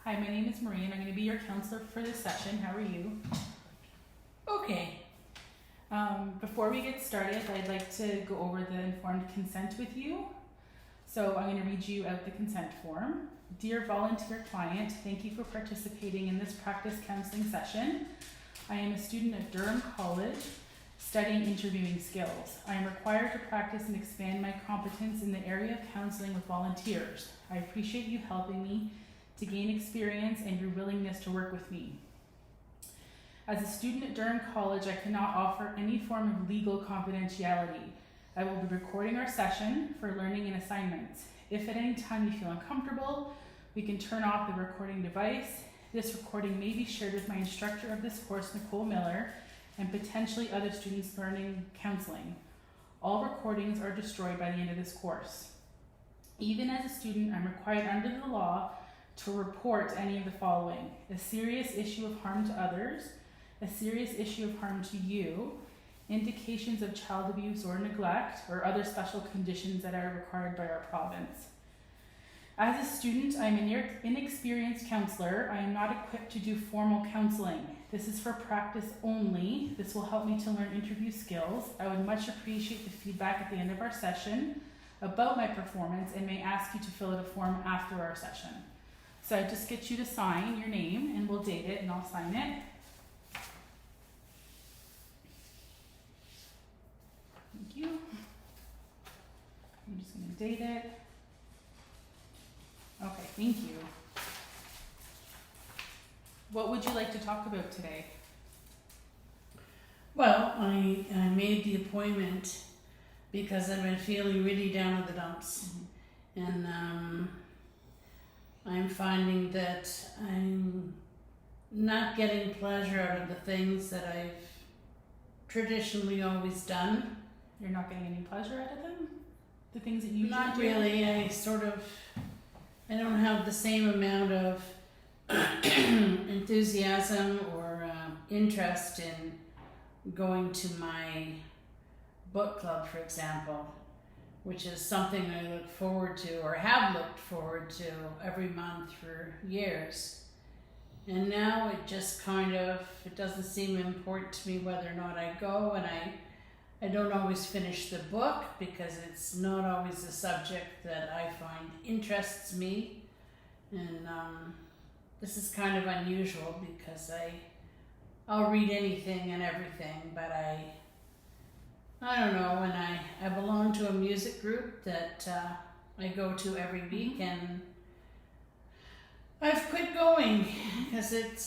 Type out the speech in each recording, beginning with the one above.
Hi, my name is Marie and I'm going to be your counselor for this session. How are you? Okay. Before we get started, I'd like to go over the informed consent with you. So I'm going to read you out the consent form. Dear volunteer client, thank you for participating in this practice counseling session. I am a student at Durham College studying interviewing skills. I am required to practice and expand my competence in the area of counseling with volunteers. I appreciate you helping me to gain experience and your willingness to work with me. As a student at Durham College, I cannot offer any form of legal confidentiality. I will be recording our session for learning and assignments. If at any time you feel uncomfortable, we can turn off the recording device. This recording may be shared with my instructor of this course, Nicole Miller, and potentially other students learning counseling. All recordings are destroyed by the end of this course. Even as a student, I'm required under the law to report any of the following: a serious issue of harm to others, a serious issue of harm to you, indications of child abuse or neglect, or other special conditions that are required by our province. As a student, I'm an inexperienced counselor. I am not equipped to do formal counseling. This is for practice only. This will help me to learn interview skills. I would much appreciate the feedback at the end of our session about my performance and may ask you to fill out a form after our session. So I just get you to sign your name and we'll date it and I'll sign it. Thank you. I'm just going to date it. Okay, thank you. What would you like to talk about today? Well, I made the appointment because I've been feeling really down in the dumps. And I'm finding that I'm not getting pleasure out of the things that I've traditionally always done. You're not getting any pleasure out of them? The things that you Not do? really. I don't have the same amount of enthusiasm or interest in going to my book club, for example, which is something I look forward to or have looked forward to every month for years. And now it just it doesn't seem important to me whether or not I go, and I don't always finish the book because it's not always a subject that I find interests me. And this is kind of unusual because I'll read anything and everything, but I don't know, and I belong to a music group that I go to every week, and I've quit going because it's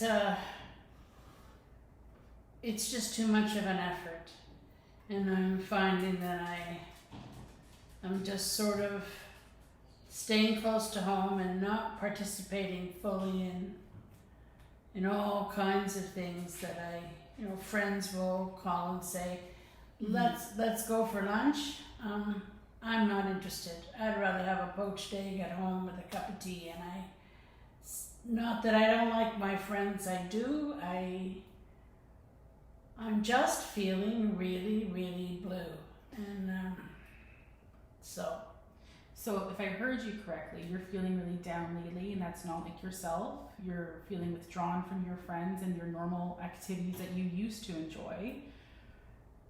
just too much of an effort. And I'm finding that I'm just sort of staying close to home and not participating fully in all kinds of things that friends will call and say, let's go for lunch. I'm not interested. I'd rather have a poached egg at home with a cup of tea. And not that I don't like my friends, I do. I'm just feeling really, really blue. And So if I heard you correctly, you're feeling really down lately, and that's not like yourself. You're feeling withdrawn from your friends and your normal activities that you used to enjoy,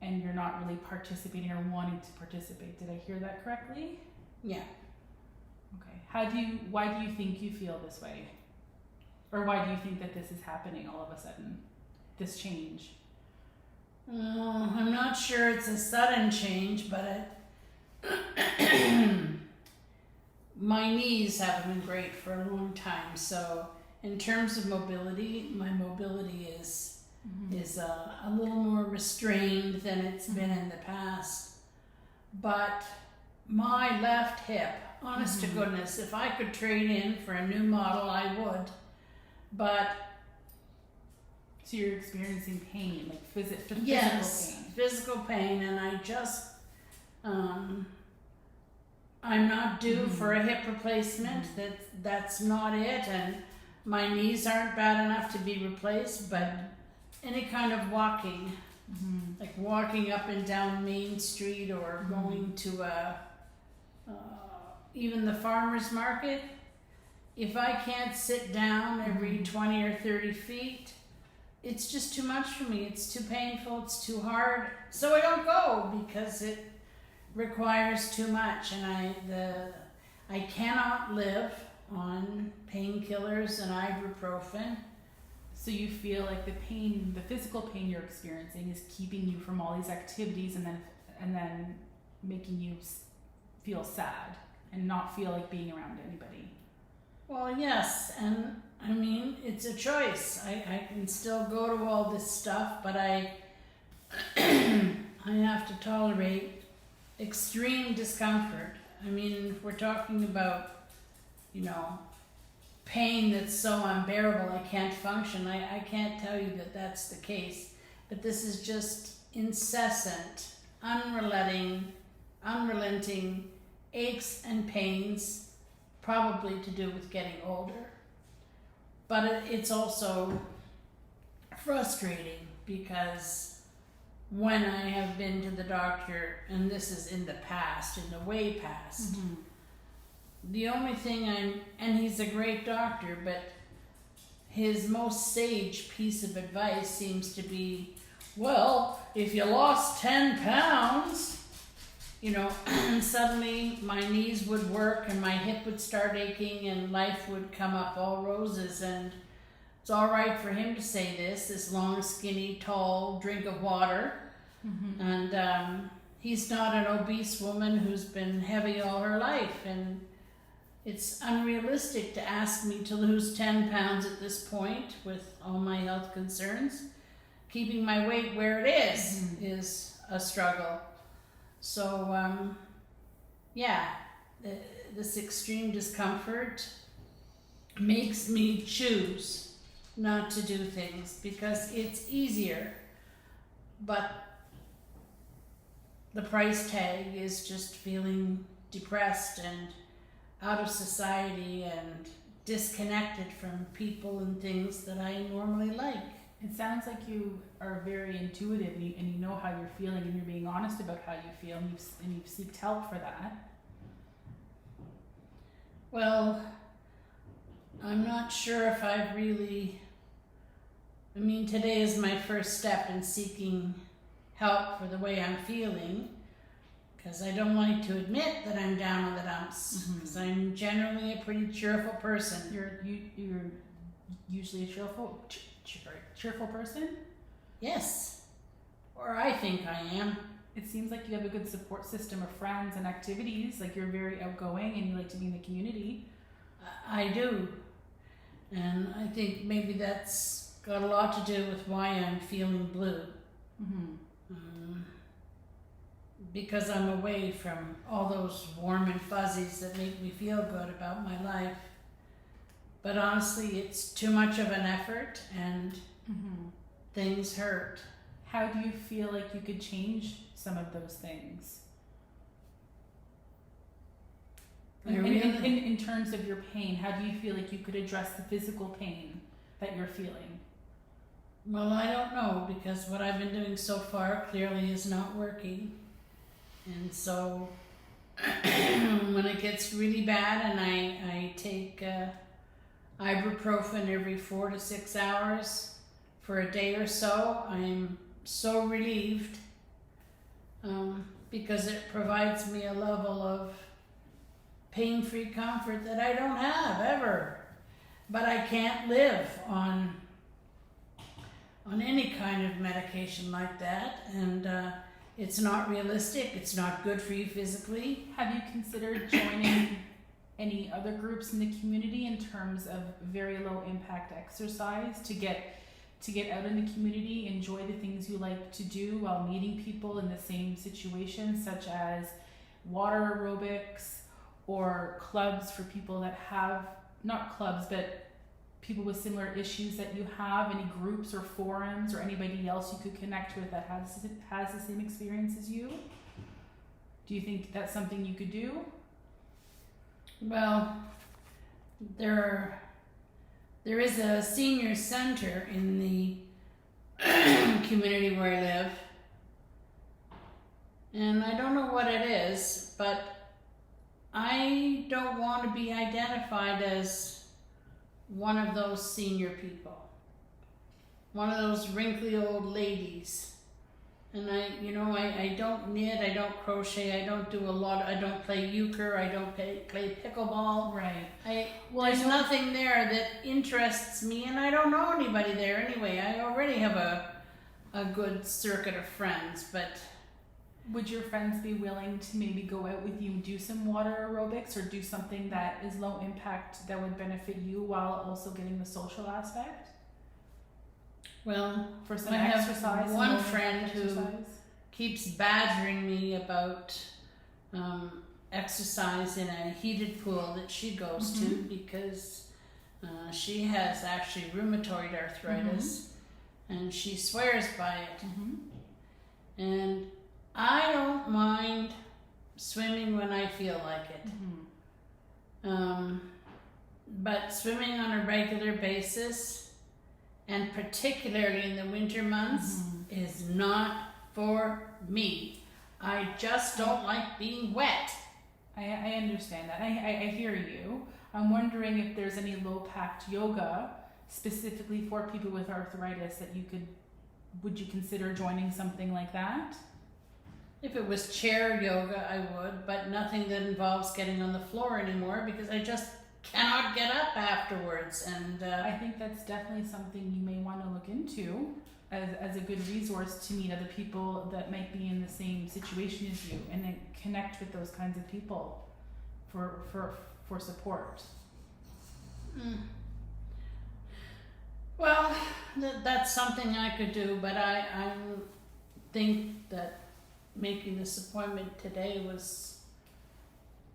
and you're not really participating or wanting to participate. Did I hear that correctly? yeah. Okay. Why do you think you feel this way? Or why do you think that this is happening all of a sudden? This change? I'm not sure it's a sudden change, but my knees haven't been great for a long time. So in terms of mobility, my mobility is a little more restrained than it's been in the past. But my left hip, honest to goodness, if I could trade in for a new model, I would. But so you're experiencing pain, like physical yes, pain. Physical pain, and I just I'm not due for a hip replacement. That's not it, and my knees aren't bad enough to be replaced. But any kind of walking, like walking up and down Main Street or going to even the farmer's market, if I can't sit down every 20 or 30 feet, it's just too much for me. It's too painful, it's too hard. So I don't go because it requires too much, and I cannot live on painkillers and ibuprofen. So you feel like the pain, the physical pain you're experiencing, is keeping you from all these activities, and then making you feel sad and not feel like being around anybody. Well, yes, and I mean, it's a choice. I can still go to all this stuff, but I have to tolerate extreme discomfort. I mean, if we're talking about, pain that's so unbearable I can't function, I can't tell you that that's the case. But this is just incessant, unrelenting aches and pains, probably to do with getting older. But it's also frustrating because when I have been to the doctor, and this is in the past, in the way past, the only thing and he's a great doctor, but his most sage piece of advice seems to be, well, if you lost 10 pounds, and suddenly my knees would work and my hip would start aching and life would come up all roses. And it's all right for him to say this long, skinny, tall drink of water. And he's not an obese woman who's been heavy all her life. And it's unrealistic to ask me to lose 10 pounds at this point with all my health concerns. Keeping my weight where it is a struggle. So, this extreme discomfort makes me choose not to do things because it's easier. But the price tag is just feeling depressed and out of society and disconnected from people and things that I normally like. It sounds like you are very intuitive, and you know how you're feeling, and you're being honest about how you feel, and you've seeked help for that. Well, I'm not sure if I've really... today is my first step in seeking help for the way I'm feeling, because I don't like to admit that I'm down in the dumps, because I'm generally a pretty cheerful person. You're usually a cheerful person? Yes, or I think I am. It seems like you have a good support system of friends and activities, like you're very outgoing and you like to be in the community. I do, and I think maybe that's got a lot to do with why I'm feeling blue. Because I'm away from all those warm and fuzzies that make me feel good about my life. But honestly, it's too much of an effort, and things hurt. How do you feel like you could change some of those things? In terms of your pain, how do you feel like you could address the physical pain that you're feeling? Well, I don't know, because what I've been doing so far clearly is not working. And so when it gets really bad and I take ibuprofen every 4 to 6 hours for a day or so, I'm so relieved because it provides me a level of pain-free comfort that I don't have ever. But I can't live on any kind of medication like that, and it's not realistic. It's not good for you physically. Have you considered joining any other groups in the community in terms of very low impact exercise to get out in the community, enjoy the things you like to do while meeting people in the same situation, such as water aerobics or clubs for people that have, not clubs, but people with similar issues that you have, any groups or forums or anybody else you could connect with that has the same experience as you? Do you think that's something you could do? Well, there is a senior center in the community where I live, and I don't know what it is, but I don't want to be identified as one of those senior people, one of those wrinkly old ladies. And I don't knit, I don't crochet, I don't do a lot, I don't play euchre, I don't play pickleball. Right. There's nothing there that interests me, and I don't know anybody there anyway. I already have a good circuit of friends, but Would your friends be willing to maybe go out with you and do some water aerobics or do something that is low impact that would benefit you while also getting the social aspect? well, For some I have exercise? and one low impact friend who exercise? keeps badgering me about exercise in a heated pool that she goes to because she has actually rheumatoid arthritis and she swears by it. Mhm. And I don't mind swimming when I feel like it. Mhm. But swimming on a regular basis, and particularly in the winter months, is not for me. I just don't like being wet. I understand that. I hear you. I'm wondering if there's any low impact yoga specifically for people with arthritis that would you consider joining something like that? If it was chair yoga, I would, but nothing that involves getting on the floor anymore because I just cannot get up afterwards. And I think that's definitely something you may want to look into as a good resource to meet other people that might be in the same situation as you and then connect with those kinds of people for support. Well, that's something I could do, but I think that making this appointment today was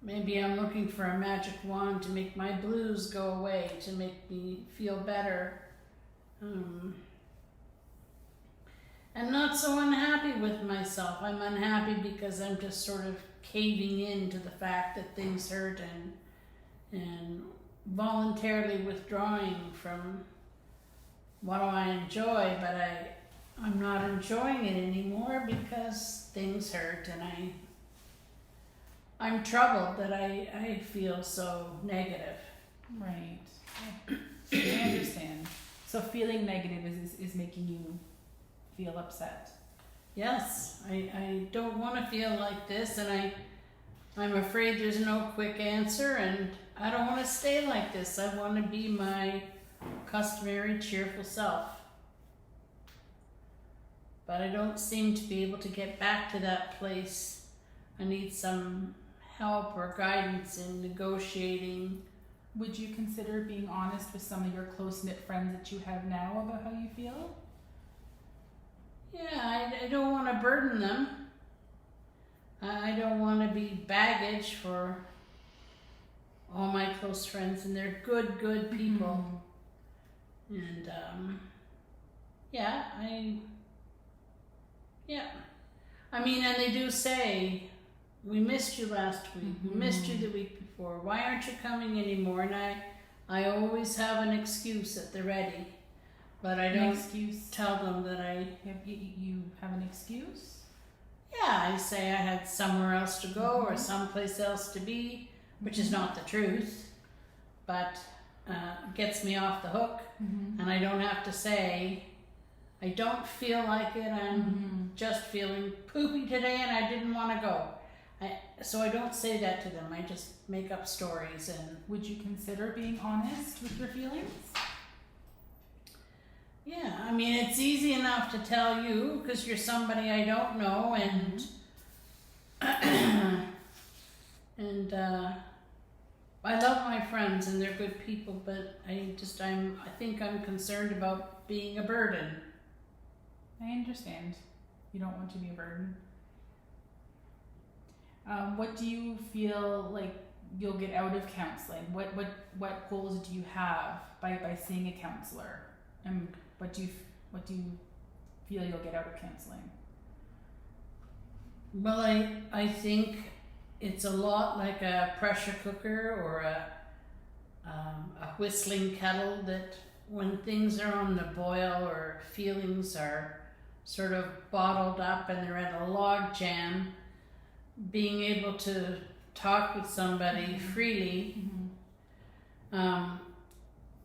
maybe I'm looking for a magic wand to make my blues go away, to make me feel better. I'm not so unhappy with myself. I'm unhappy because I'm just sort of caving in to the fact that things hurt and voluntarily withdrawing from what I enjoy, but I'm not enjoying it anymore because things hurt and I'm troubled that I feel so negative. Right. I understand. So feeling negative is making you feel upset. Yes, I don't want to feel like this, and I'm afraid there's no quick answer, and I don't want to stay like this. I want to be my customary cheerful self. But I don't seem to be able to get back to that place. I need some help or guidance in negotiating. Would you consider being honest with some of your close-knit friends that you have now about how you feel? Yeah, I don't want to burden them. I don't want to be baggage for all my close friends, and they're good people. And I mean, and they do say, we missed you last week, we missed you the week before, why aren't you coming anymore? And I always have an excuse at the ready, but I don't tell them that You have an excuse? I say I had somewhere else to go or someplace else to be, which is not the truth, but gets me off the hook. And I don't have to say, I don't feel like it, I'm just feeling poopy today and I didn't want to go. So I don't say that to them, I just make up stories. And would you consider being honest with your feelings? Yeah, I mean, it's easy enough to tell you because you're somebody I don't know, and I love my friends and they're good people, but I think I'm concerned about being a burden. I understand. You don't want to be a burden. What do you feel like you'll get out of counseling? What goals do you have by seeing a counselor? And what do you feel you'll get out of counseling? Well, I think it's a lot like a pressure cooker or a whistling kettle, that when things are on the boil or feelings are sort of bottled up and they're at a log jam, being able to talk with somebody freely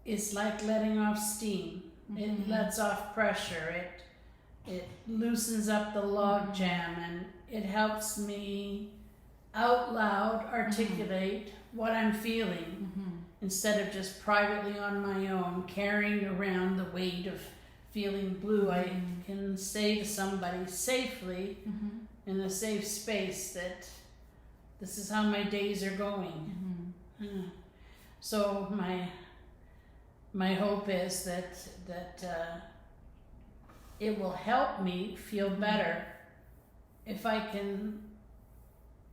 it's like letting off steam. It lets off pressure. It loosens up the log jam, and it helps me out loud articulate what I'm feeling instead of just privately on my own carrying around the weight of feeling blue. I can say to somebody safely in a safe space that this is how my days are going. So my hope is that it will help me feel better if I can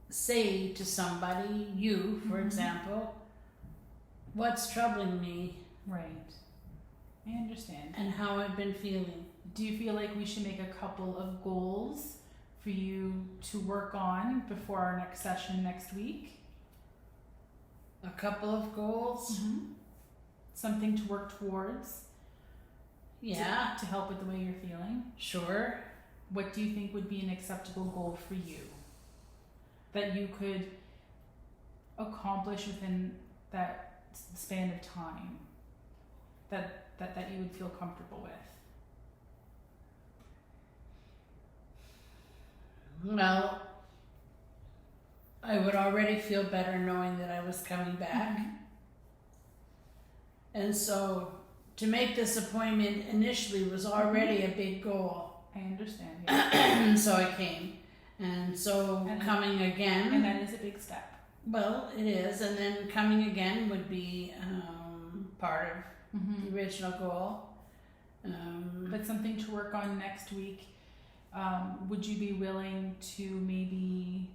say to somebody, you for example, what's troubling me. Right. I understand. And how I've been feeling. Do you feel like we should make a couple of goals for you to work on before our next session next week? A couple of goals? Something to work towards? Yeah. To help with the way you're feeling? Sure. What do you think would be an acceptable goal for you that you could accomplish within that span of time that you would feel comfortable with? Well, I would already feel better knowing that I was coming back. And so to make this appointment initially was already a big goal. I understand. Yeah. And so I came. And so coming again. And that is a big step. Well, it is. And then coming again would be part of the original goal. But something to work on next week. Would you be willing to maybe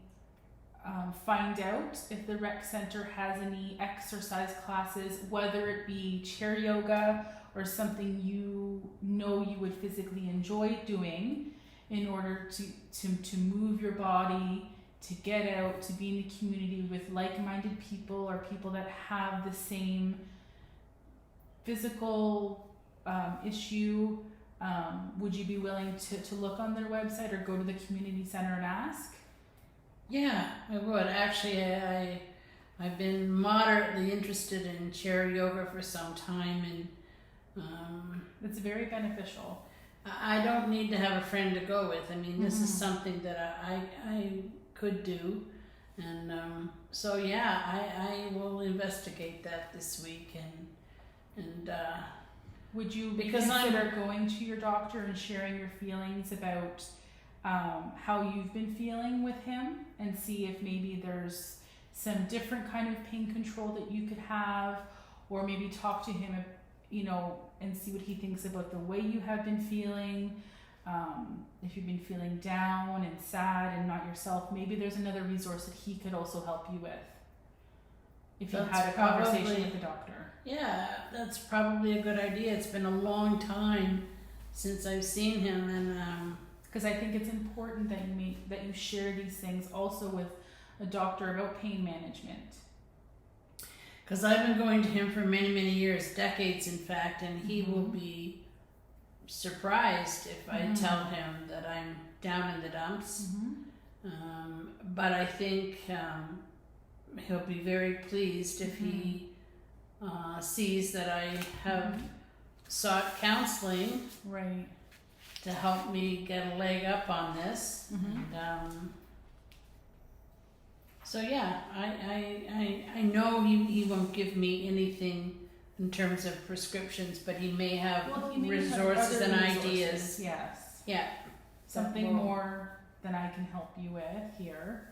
find out if the rec center has any exercise classes, whether it be chair yoga or something you know you would physically enjoy doing, in order to move your body, to get out, to be in the community with like-minded people or people that have the same physical issue. Would you be willing to look on their website or go to the community center and ask? Yeah, I would. Actually, I've been moderately interested in chair yoga for some time, and It's very beneficial. I don't need to have a friend to go with. I mean, this is something that I could do, and so yeah, I will investigate that this week, and would you because consider going to your doctor and sharing your feelings about how you've been feeling with him, and see if maybe there's some different kind of pain control that you could have, or maybe talk to him, and see what he thinks about the way you have been feeling. If you've been feeling down and sad and not yourself, maybe there's another resource that he could also help you with, if you had a conversation with the doctor. Yeah, that's probably a good idea. It's been a long time since I've seen him, and because I think it's important that you share these things also with a doctor about pain management. Because I've been going to him for many, many years, decades in fact, and he will be surprised if I tell him that I'm down in the dumps. But I think he'll be very pleased if he sees that I have sought counseling, right, to help me get a leg up on this. And, so yeah, I know he won't give me anything in terms of prescriptions, but he may have resources and ideas. Yes. Yeah. Something more than I can help you with here.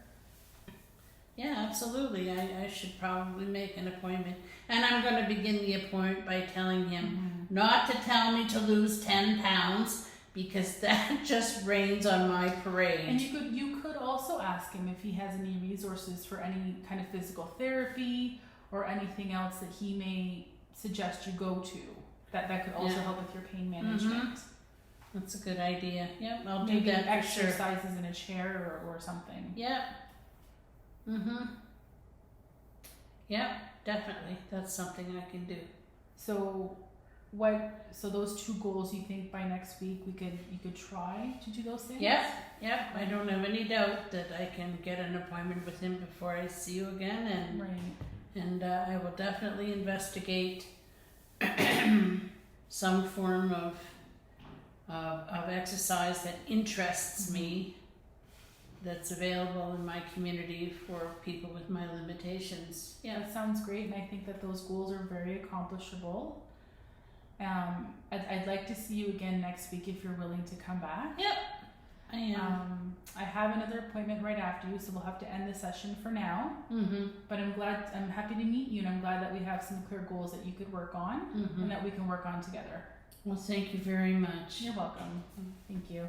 Yeah, absolutely. I should probably make an appointment. And I'm going to begin the appointment by telling him not to tell me to lose 10 pounds, because that just rains on my parade. And you could also ask him if he has any resources for any kind of physical therapy or anything else that he may suggest you go to. That could also help with your pain management. That's a good idea. Yep, I'll Maybe do that. exercises in a chair or something. Yep. Yep, definitely. That's something I can do. So those two goals, you think by next week you could try to do those things? Yep. I don't have any doubt that I can get an appointment with him before I see you again, and Right. and I will definitely investigate some form of exercise that interests me, that's available in my community for people with my limitations. Yeah, that sounds great, and I think that those goals are very accomplishable. I'd like to see you again next week if you're willing to come back. I am. I have another appointment right after you, so we'll have to end the session for now. But I'm happy to meet you, and I'm glad that we have some clear goals that you could work on and that we can work on together. Well, thank you very much. You're welcome. Thank you.